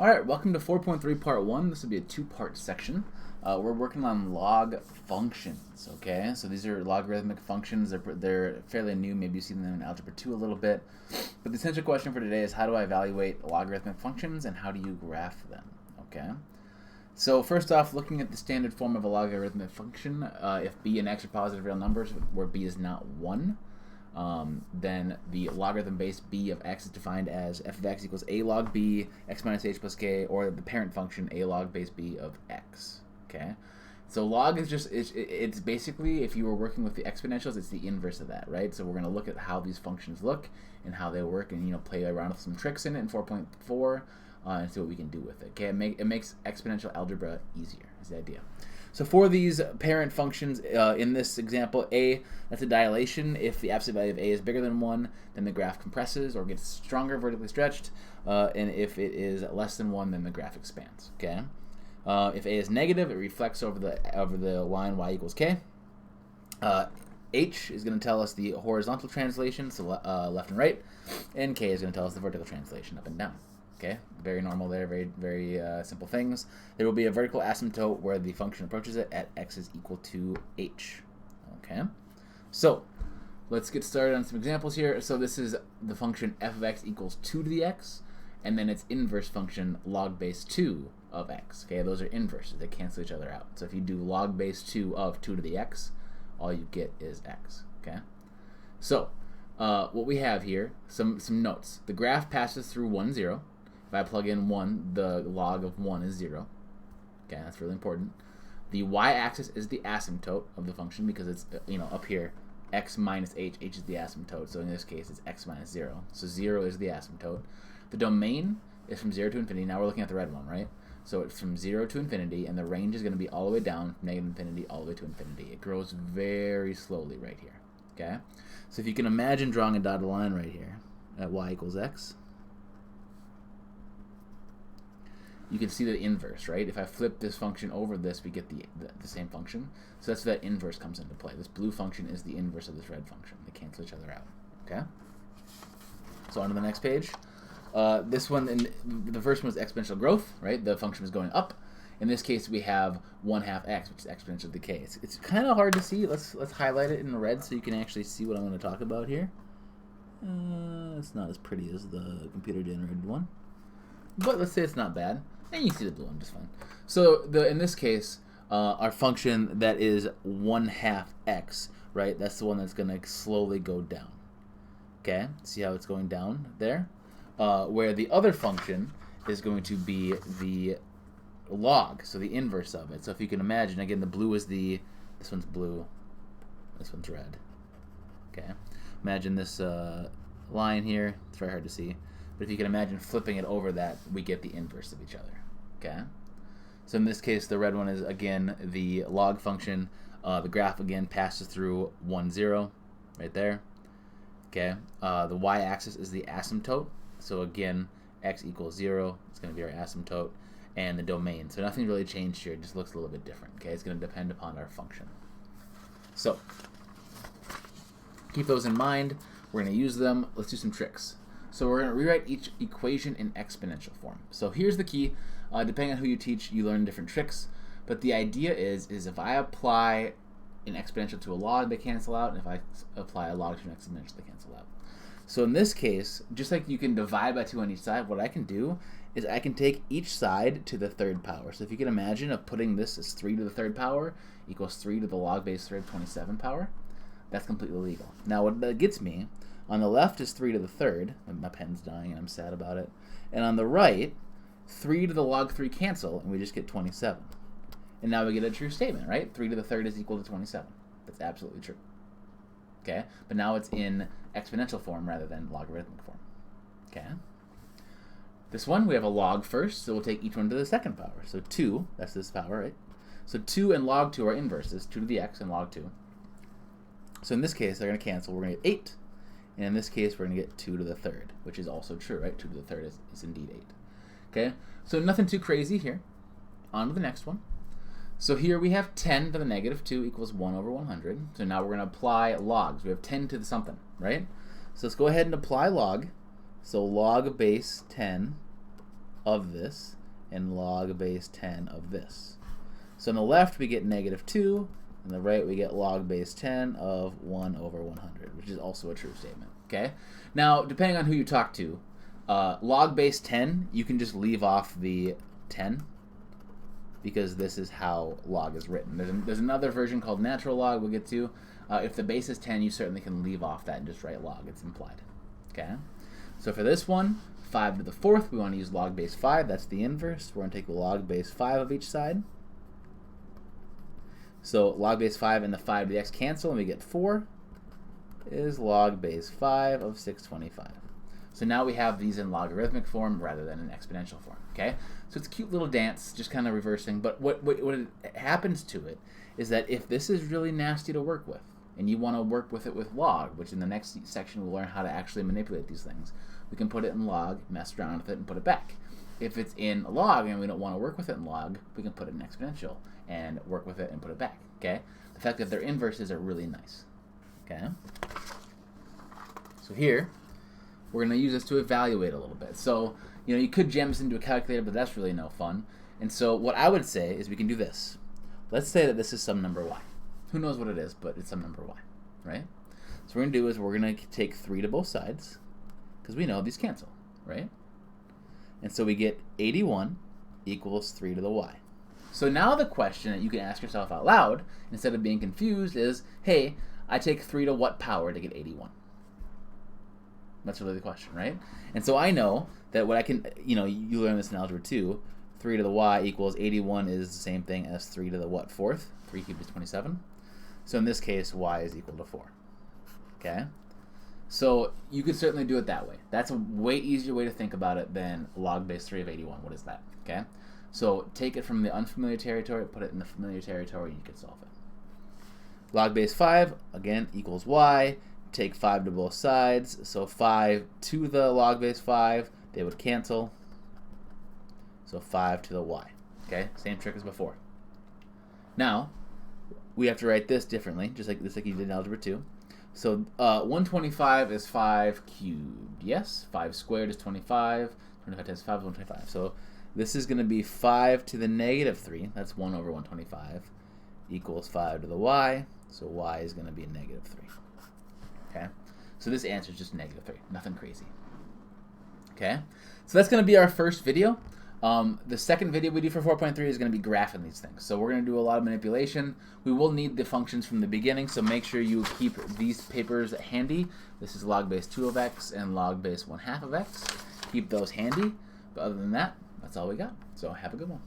Alright, welcome to 4.3 part 1. This will be a two-part section. We're working on log functions, okay? So these are logarithmic functions. They're fairly new. Maybe you've seen them in Algebra 2 a little bit. But the essential question for today is how do I evaluate logarithmic functions and how do you graph them, okay? So first off, looking at the standard form of a logarithmic function, if b and x are positive real numbers where b is not 1, then the logarithm base b of x is defined as f of x equals a log b, x minus h plus k, or the parent function a log base b of x. Okay, so log is just, it's basically, if you were working with the exponentials, it's the inverse of that, right? So we're going to look at how these functions look and how they work and, play around with some tricks in it in 4.4 and see what we can do with it. Okay, it makes exponential algebra easier, is the idea. So for these parent functions, in this example, a, that's a dilation. If the absolute value of a is bigger than 1, then the graph compresses or gets stronger, vertically stretched. And if it is less than 1, then the graph expands. Okay. If a is negative, it reflects over the line y equals k. H is going to tell us the horizontal translation, so left and right, and k is going to tell us the vertical translation, up and down. Okay, very normal there, very simple things. There will be a vertical asymptote where the function approaches it at x is equal to h. Okay, so let's get started on some examples here. So this is the function f of x equals 2 to the x, and then its inverse function log base 2 of x. Okay, those are inverses, they cancel each other out. So if you do log base 2 of 2 to the x, all you get is x. Okay, so what we have here, some notes. The graph passes through 1, 0. If I plug in 1, the log of 1 is 0. Okay, that's really important. The y-axis is the asymptote of the function because it's, up here, x minus h is the asymptote. So in this case, it's x minus 0. So 0 is the asymptote. The domain is from 0 to infinity. Now we're looking at the red one, right? So it's from 0 to infinity, and the range is going to be all the way down, from negative infinity all the way to infinity. It grows very slowly right here. Okay? So if you can imagine drawing a dotted line right here at y equals x, you can see the inverse, right? If I flip this function over this, we get the same function. So that's where that inverse comes into play. This blue function is the inverse of this red function. They cancel each other out. Okay? So on to the next page. This one, the first one was exponential growth, right? The function was going up. In this case, we have 1/2 x, which is exponential decay. It's kind of hard to see. Let's highlight it in red so you can actually see what I'm going to talk about here. It's not as pretty as the computer-generated one, but let's say it's not bad. And you can see the blue one just fine. So in this case, our function that is 1/2 x, right? That's the one that's going to slowly go down. Okay, see how it's going down there? Where the other function is going to be the log, so the inverse of it. So if you can imagine, again, the blue is this one's blue, this one's red. Okay, imagine this line here. It's very hard to see. But if you can imagine flipping it over that, we get the inverse of each other. Okay? So in this case, the red one is, again, the log function. The graph, again, passes through 1, 0, right there. Okay? The y-axis is the asymptote. So again, x equals 0. It's going to be our asymptote. And the domain. So nothing really changed here. It just looks a little bit different. Okay? It's going to depend upon our function. So keep those in mind. We're going to use them. Let's do some tricks. So we're going to rewrite each equation in exponential form. So here's the key. Depending on who you teach, you learn different tricks. But the idea is if I apply an exponential to a log, they cancel out. And if I apply a log to an exponential, they cancel out. So in this case, just like you can divide by 2 on each side, what I can do is I can take each side to the third power. So if you can imagine of putting this as 3 to the third power equals 3 to the log base 3 of 27 power, that's completely legal. Now what that gets me, on the left is 3 to the third. My pen's dying and I'm sad about it. And on the right, 3 to the log 3 cancel, and we just get 27. And now we get a true statement, right? 3 to the third is equal to 27. That's absolutely true. Okay? But now it's in exponential form rather than logarithmic form. Okay? This one, we have a log first, so we'll take each one to the second power. So 2, that's this power, right? So 2 and log 2 are inverses, 2 to the x and log 2. So in this case, they're going to cancel. We're going to get 8. And in this case, we're going to get 2 to the third, which is also true, right? 2 to the third is indeed 8. Okay? So nothing too crazy here. On to the next one. So here we have 10 to the negative 2 equals 1 over 100. So now we're going to apply logs. We have 10 to the something, right? So let's go ahead and apply log. So log base 10 of this and log base 10 of this. So on the left we get negative 2, on the right we get log base 10 of 1 over 100, which is also a true statement. Okay. Now, depending on who you talk to, log base 10, you can just leave off the 10 because this is how log is written. There's another version called natural log we'll get to. If the base is 10, you certainly can leave off that and just write log. It's implied. Okay. So for this one, 5 to the 4th, we want to use log base 5. That's the inverse. We're going to take the log base 5 of each side. So log base 5 and the 5 to the x cancel, and we get 4 is log base 5 of 625. So now we have these in logarithmic form rather than in exponential form. Okay, so it's a cute little dance, just kind of reversing. But what happens to it is that if this is really nasty to work with, and you want to work with it with log, which in the next section we'll learn how to actually manipulate these things, we can put it in log, mess around with it, and put it back. If it's in log and we don't want to work with it in log, we can put it in exponential and work with it and put it back. Okay, the fact that their inverses are really nice. Okay, so here we're going to use this to evaluate a little bit. So, you could jam this into a calculator, but that's really no fun. And so what I would say is we can do this. Let's say that this is some number y. Who knows what it is, but it's some number y, right? So what we're going to do is we're going to take 3 to both sides, because we know these cancel, right? And so we get 81 equals 3 to the y. So now the question that you can ask yourself out loud, instead of being confused, is, hey, I take 3 to what power to get 81? That's really the question, right? And so I know that what I can, you learn this in algebra 2, 3 to the y equals 81 is the same thing as 3 to the what, 4th? 3 cubed is 27. So in this case, y is equal to 4. Okay? So you could certainly do it that way. That's a way easier way to think about it than log base 3 of 81. What is that? Okay? So take it from the unfamiliar territory, put it in the familiar territory, and you can solve it. Log base 5, again, equals y. Take 5 to both sides, so 5 to the log base 5, they would cancel, so 5 to the y. Okay, same trick as before. Now, we have to write this differently, just like you did in algebra 2. So 125 is 5 cubed, yes? 5 squared is 25, 25 times 5 is 125. So this is going to be 5 to the negative 3, that's 1 over 125, equals 5 to the y, so y is going to be negative 3. Okay, so this answer is just negative 3, nothing crazy. Okay, so that's going to be our first video. The second video we do for 4.3 is going to be graphing these things. So we're going to do a lot of manipulation. We will need the functions from the beginning, so make sure you keep these papers handy. This is log base 2 of x and log base 1/2 of x. Keep those handy. But other than that, that's all we got. So have a good one.